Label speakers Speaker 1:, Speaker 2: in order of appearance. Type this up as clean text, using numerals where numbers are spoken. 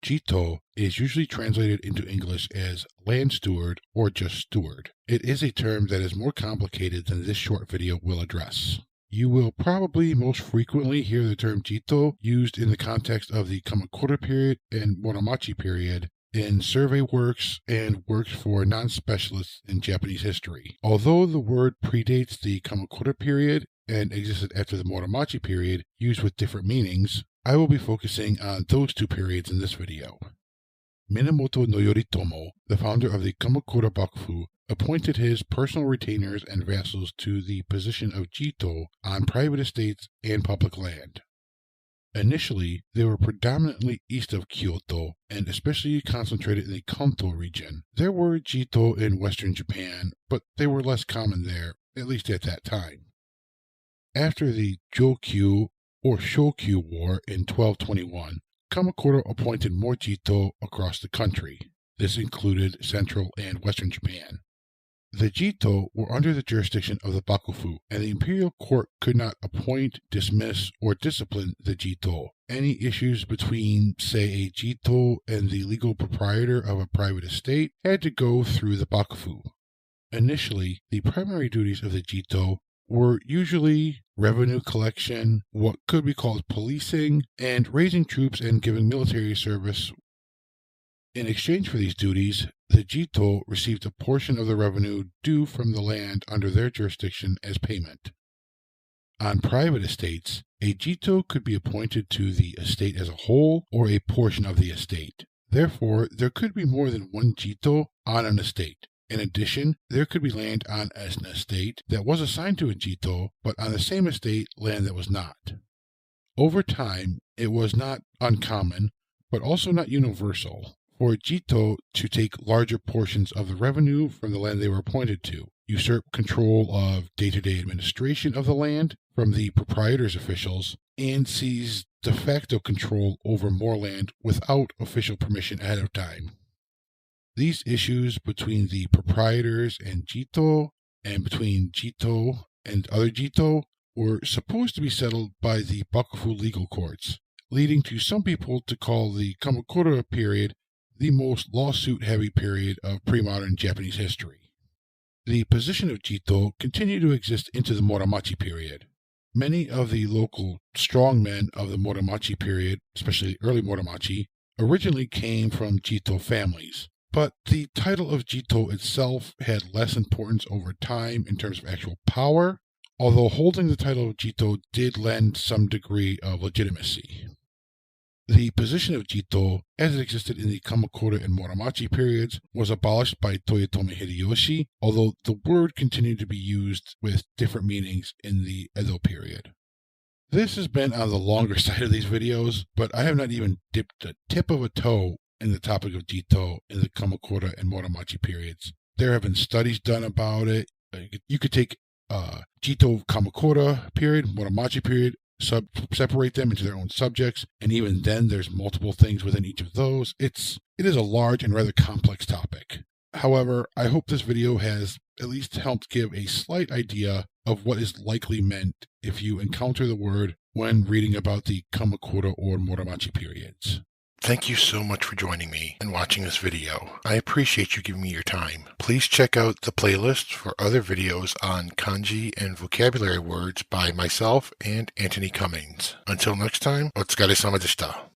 Speaker 1: Jitō is usually translated into English as land steward or just steward. It is a term that is more complicated than this short video will address. You will probably most frequently hear the term Jitō used in the context of the Kamakura period and Muromachi period in survey works and works for non-specialists in Japanese history. Although the word predates the Kamakura period and existed after the Muromachi period, used with different meanings, I will be focusing on those two periods in this video. Minamoto no Yoritomo, the founder of the Kamakura Bakufu, appointed his personal retainers and vassals to the position of Jitō on private estates and public land. Initially, they were predominantly east of Kyoto and especially concentrated in the Kanto region. There were Jitō in western Japan, but they were less common there, at least at that time. After the Jokyu or Shokyu War in 1221, Kamakura appointed more Jitō across the country. This included central and western Japan. The Jitō were under the jurisdiction of the Bakufu, and the imperial court could not appoint, dismiss, or discipline the Jitō. Any issues between, say, a Jitō and the legal proprietor of a private estate had to go through the Bakufu. Initially, the primary duties of the Jitō were usually revenue collection, what could be called policing, and raising troops and giving military service. In exchange for these duties, the Jitō received a portion of the revenue due from the land under their jurisdiction as payment. On private estates, a Jitō could be appointed to the estate as a whole or a portion of the estate. Therefore, there could be more than one Jitō on an estate. In addition, there could be land on an estate that was assigned to a Jitō, but on the same estate, land that was not. Over time, it was not uncommon, but also not universal, for a Jitō to take larger portions of the revenue from the land they were appointed to, usurp control of day-to-day administration of the land from the proprietor's officials, and seize de facto control over more land without official permission ahead of time. These issues between the proprietors and Jitō, and between Jitō and other Jitō, were supposed to be settled by the Bakufu legal courts, leading to some people to call the Kamakura period the most lawsuit-heavy period of pre-modern Japanese history. The position of Jitō continued to exist into the Muromachi period. Many of the local strongmen of the Muromachi period, especially early Muromachi, originally came from Jitō families. But the title of Jitō itself had less importance over time in terms of actual power, although holding the title of Jitō did lend some degree of legitimacy. The position of Jitō, as it existed in the Kamakura and Muromachi periods, was abolished by Toyotomi Hideyoshi, although the word continued to be used with different meanings in the Edo period. This has been on the longer side of these videos, but I have not even dipped the tip of a toe in the topic of Jitō in the Kamakura and Muromachi periods. There have been studies done about it. You could take Jitō Kamakura period, Muromachi period, separate them into their own subjects, and even then there's multiple things within each of those. It is a large and rather complex topic. However, I hope this video has at least helped give a slight idea of what is likely meant if you encounter the word when reading about the Kamakura or Muromachi periods. Thank you so much for joining me and watching this video. I appreciate you giving me your time. Please check out the playlist for other videos on kanji and vocabulary words by myself and Anthony Cummings. Until next time, otsukaresama deshita.